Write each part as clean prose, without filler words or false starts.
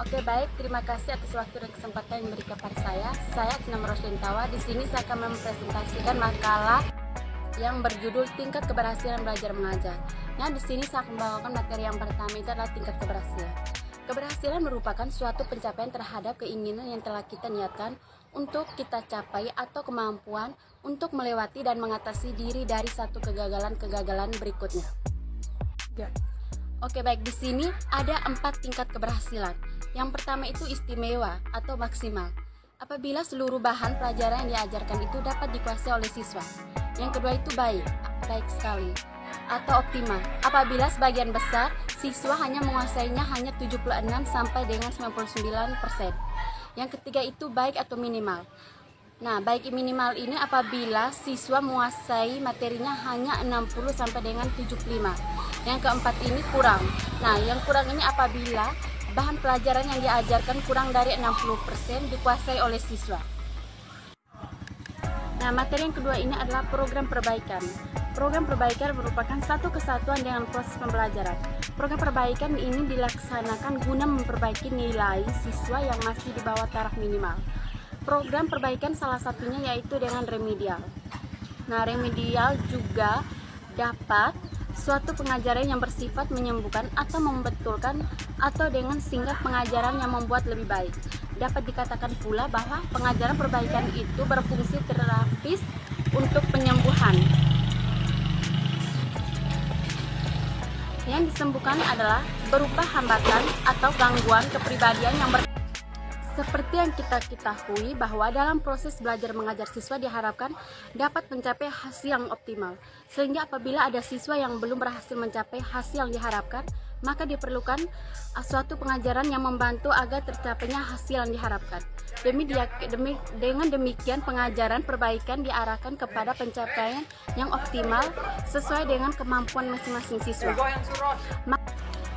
Oke, baik, terima kasih atas waktu dan kesempatan yang diberikan kepada saya. Saya Cina Roslin Tawa. Di sini saya akan mempresentasikan makalah yang berjudul Tingkat Keberhasilan Belajar Mengajar. Nah, di sini saya akan membawakan materi yang pertama, itu adalah tingkat keberhasilan. Keberhasilan merupakan suatu pencapaian terhadap keinginan yang telah kita niatkan untuk kita capai atau kemampuan untuk melewati dan mengatasi diri dari satu kegagalan-kegagalan berikutnya. Oke, baik, di sini ada 4 tingkat keberhasilan. Yang pertama itu istimewa atau maksimal. Apabila seluruh bahan pelajaran yang diajarkan itu dapat dikuasai oleh siswa. Yang kedua itu baik sekali atau optimal. Apabila sebagian besar siswa hanya menguasainya hanya 76 sampai dengan 99%. Yang ketiga itu baik atau minimal. Nah, baik minimal ini apabila siswa menguasai materinya hanya 60 sampai dengan 75. Yang keempat ini kurang. Nah, yang kurang ini apabila bahan pelajaran yang diajarkan kurang dari 60% dikuasai oleh siswa. Nah, materi yang kedua ini adalah program perbaikan. Program perbaikan merupakan satu kesatuan dengan proses pembelajaran. Program perbaikan ini dilaksanakan guna memperbaiki nilai siswa yang masih di bawah taraf minimal. Program perbaikan salah satunya yaitu dengan remedial. Nah, remedial juga dapat suatu pengajaran yang bersifat menyembuhkan atau membetulkan atau dengan singkat pengajaran yang membuat lebih baik. Dapat dikatakan pula bahwa pengajaran perbaikan itu berfungsi terapis untuk penyembuhan. Yang disembuhkan adalah berupa hambatan atau gangguan kepribadian yang seperti yang kita ketahui bahwa dalam proses belajar mengajar siswa diharapkan dapat mencapai hasil yang optimal. Sehingga apabila ada siswa yang belum berhasil mencapai hasil yang diharapkan, maka diperlukan suatu pengajaran yang membantu agar tercapainya hasil yang diharapkan. Dengan demikian pengajaran perbaikan diarahkan kepada pencapaian yang optimal sesuai dengan kemampuan masing-masing siswa.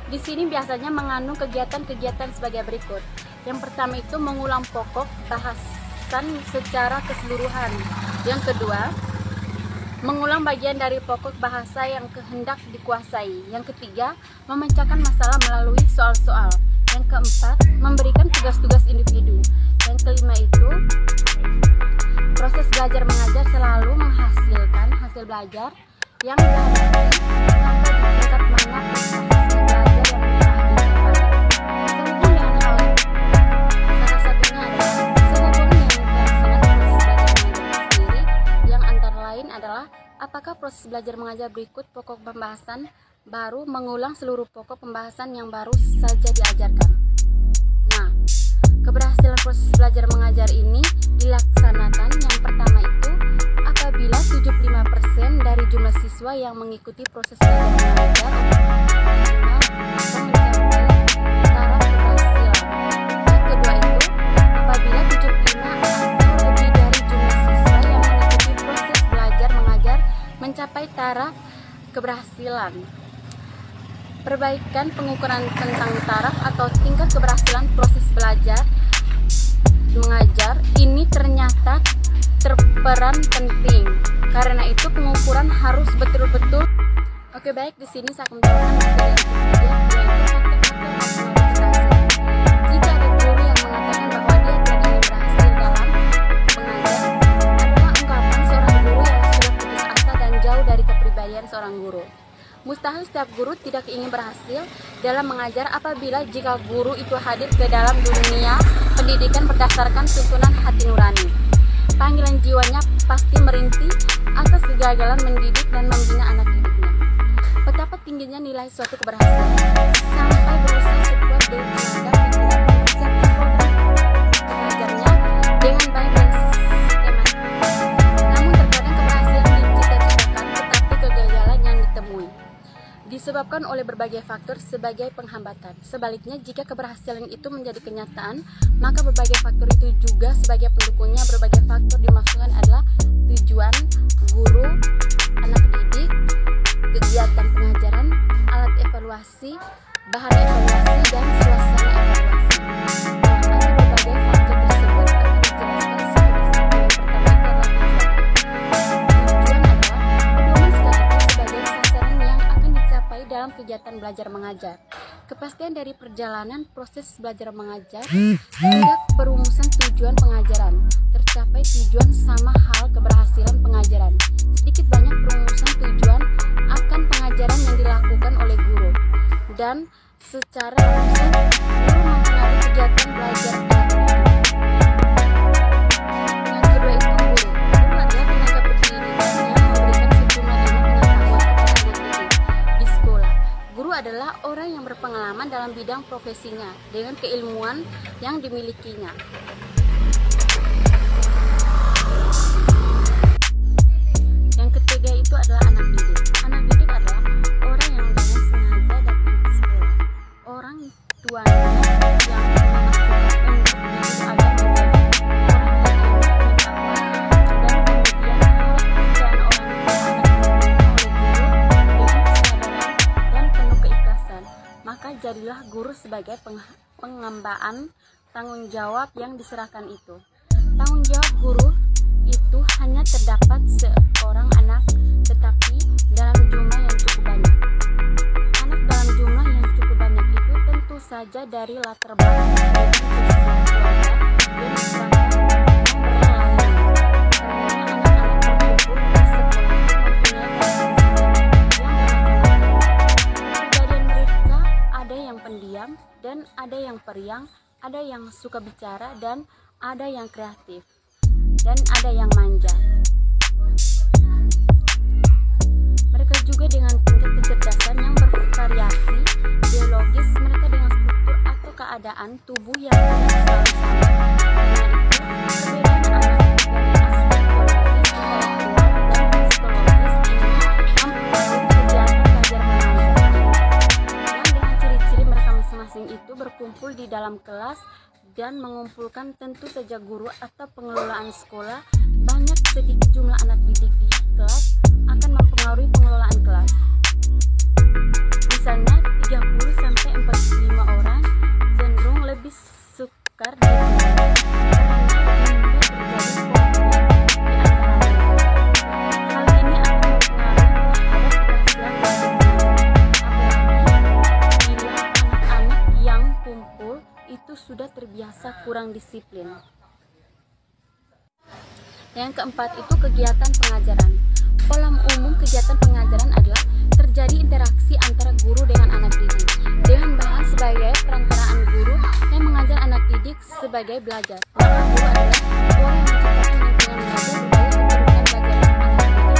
Di sini biasanya mengandung kegiatan-kegiatan sebagai berikut. Yang pertama itu mengulang pokok bahasan secara keseluruhan. Yang kedua, mengulang bagian dari pokok bahasa yang kehendak dikuasai. Yang ketiga, memecahkan masalah melalui soal-soal. Yang keempat, memberikan tugas-tugas individu. Yang kelima itu, proses belajar mengajar selalu menghasilkan hasil belajar yang diharapkan sampai di tingkat mana prestasi belajar yang telah dicapai. Sehubung dengan hal itu, salah satunya adalah sehubung dengan pelaksanaan proses belajar mengajar sendiri, yang antara lain adalah apakah proses belajar mengajar berikut pokok pembahasan baru mengulang seluruh pokok pembahasan yang baru saja diajarkan. Nah, keberhasilan proses belajar mengajar ini dilaksanakan yang pertama itu apabila 75% dari jumlah siswa yang mengikuti proses belajar mengajar mencapai taraf keberhasilan. Yang kedua itu apabila 75 atau lebih dari jumlah siswa yang mengikuti proses belajar mengajar mencapai taraf keberhasilan. Perbaikan pengukuran tentang taraf atau tingkat keberhasilan proses belajar mengajar ini ternyata berperan penting. Karena itu pengukuran harus betul-betul. Oke, baik, di sini saya akan membawakan materi yang ketiga, yaitu faktor-faktor keberhasilan. Jika ada guru yang mengatakan bahwa dia tidak ingin berhasil dalam mengajar, adalah ungkapan seorang guru yang sudah putus asa dan jauh dari kepribadian seorang guru. Mustahil setiap guru tidak ingin berhasil dalam mengajar apabila jika guru itu hadir ke dalam dunia pendidikan berdasarkan tuntunan hati nurani. Panggilan jiwanya pasti merintih atas kegagalan mendidik dan membina anak didiknya. Betapa tingginya nilai suatu keberhasilan sampai berusaha sekuat dan tenaga pikiran mempersiapkan program pengajarnya dengan baik dan sistematis. Namun terkadang keberhasilan dicita-citakan tetapi kegagalan yang ditemui disebabkan oleh berbagai faktor sebagai penghambatan. Sebaliknya, jika keberhasilan itu menjadi kenyataan, maka berbagai faktor itu juga sebagai pendukungnya. Berbagai faktor dimaksudkan adalah tujuan guru, anak didik, kegiatan pengajaran, alat evaluasi, bahan evaluasi, dan suasana evaluasi. Nah, ada berbagai faktor tersebut akan dijelaskan seperti yang pertama itu adalah tujuan. Tujuan adalah pedoman sekaligus sebagai sasaran yang akan dicapai dalam kegiatan belajar mengajar. kepastian dari perjalanan proses belajar mengajar hingga perumusan tujuan pengajaran, tercapai tujuan sama hal keberhasilan pengajaran. Sedikit banyak perumusan tujuan akan pengajaran yang dilakukan oleh guru, dan secara langsung guru mempengaruhi kegiatan belajar anak didik. Yang kedua itu guru. Guru adalah tenaga pendidikan yang memberikan sejumlah ilmu pengetahuan kepada anak didik di sekolah. Guru adalah orang yang berpengalaman dalam bidang profesinya dengan keilmuan yang dimilikinya. Yang ketiga itu adalah anak didik. Anak didik adalah orang yang dengan sengaja datang ke sekolah. Orang tuanya yang memaksakan untuk mendidik agar menjadi orang yang berpengetahuan, dan kemudian harus kepercayaan orang tua anak didik oleh guru dengan kesadaran dan penuh keikhlasan. Maka jadilah guru sebagai pengembaan tanggung jawab yang diserahkan itu. Tanggung jawab guru itu hanya terdapat seorang anak, tetapi dalam jumlah yang cukup banyak. Anak dalam jumlah yang cukup banyak itu tentu saja dari latar belakang kehidupan sosial keluarga dan masyarakat yang berlainan. Karenanya anak-anak berkumpul di sekolah mempunyai karakteristik yang bermacam-macam. Kepribadian mereka ada yang pendiam dan ada yang periang, ada yang suka bicara dan ada yang kreatif, dan ada yang manja. Mereka juga dengan tingkat kecerdasan yang bervariasi biologis, mereka dengan struktur atau keadaan tubuh yang tidak selalu sama. Karena itu, perbedaan anak dari aspek biologis, intelektual, dan psikologis ini mempengaruhi kegiatan belajar mengajar, yang dengan ciri-ciri mereka masing-masing itu berkumpul di dalam kelas dan mengumpulkan tentu saja guru atau pengelolaan sekolah. Banyak sedikit jumlah anak didik di kelas akan mempengaruhi pengelolaan kelas. Misalnya 30-45 orang cenderung lebih sukar dikelola karena lebih mudah terjadi konflik di antara mereka. Hal ini akan mempengaruhi terhadap keberhasilan belajar mengajar, apalagi bila anak-anak yang kumpul itu sudah terbiasa kurang disiplin. Yang keempat itu kegiatan pengajaran. Pola umum kegiatan pengajaran adalah terjadi interaksi antara guru dengan anak didik, dengan bahan sebagai perantaraan guru yang mengajar anak didik sebagai belajar. Maka guru adalah orang yang menciptakan lingkungan belajar berbagai keperluan belajar anak didik.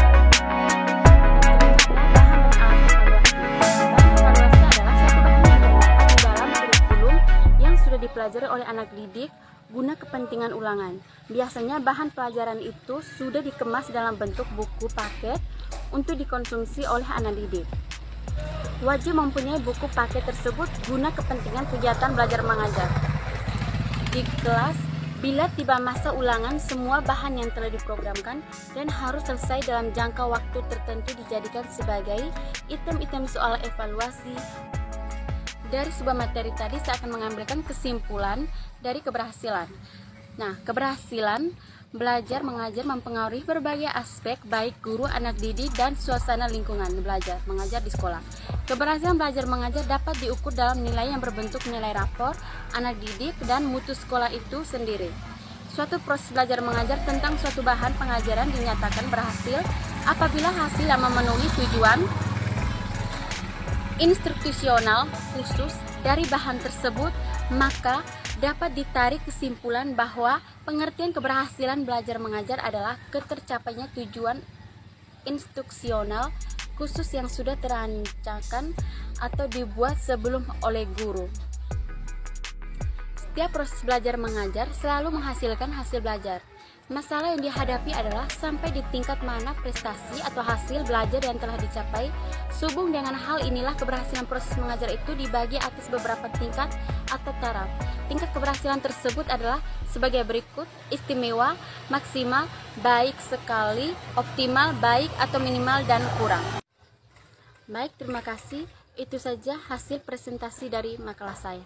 Yang kelima adalah bahan dan alat evaluasi. Bahan evaluasi adalah suatu bahan yang terdapat di dalam kurikulum yang sudah dipelajari oleh anak didik guna kepentingan ulangan. Biasanya bahan pelajaran itu sudah dikemas dalam bentuk buku paket untuk dikonsumsi oleh anak didik. Wajib mempunyai buku paket tersebut guna kepentingan kegiatan belajar mengajar. Di kelas, bila tiba masa ulangan, semua bahan yang telah diprogramkan dan harus selesai dalam jangka waktu tertentu dijadikan sebagai item-item soal evaluasi. Dari sebuah materi tadi saya akan mengambilkan kesimpulan dari keberhasilan. Nah, keberhasilan belajar mengajar mempengaruhi berbagai aspek baik guru, anak didik, dan suasana lingkungan belajar mengajar di sekolah. Keberhasilan belajar mengajar dapat diukur dalam nilai yang berbentuk nilai rapor anak didik dan mutu sekolah itu sendiri. Suatu proses belajar mengajar tentang suatu bahan pengajaran dinyatakan berhasil apabila hasil yang memenuhi tujuan instruksional khusus dari bahan tersebut, maka dapat ditarik kesimpulan bahwa pengertian keberhasilan belajar mengajar adalah ketercapainya tujuan instruksional khusus yang sudah terancangkan atau dibuat sebelum oleh guru. Setiap proses belajar mengajar selalu menghasilkan hasil belajar. Masalah yang dihadapi adalah sampai di tingkat mana prestasi atau hasil belajar yang telah dicapai. Sehubung dengan hal inilah keberhasilan proses mengajar itu dibagi atas beberapa tingkat atau taraf. Tingkat keberhasilan tersebut adalah sebagai berikut: istimewa, maksimal, baik sekali, optimal, baik atau minimal, dan kurang. Baik, terima kasih. Itu saja hasil presentasi dari makalah saya.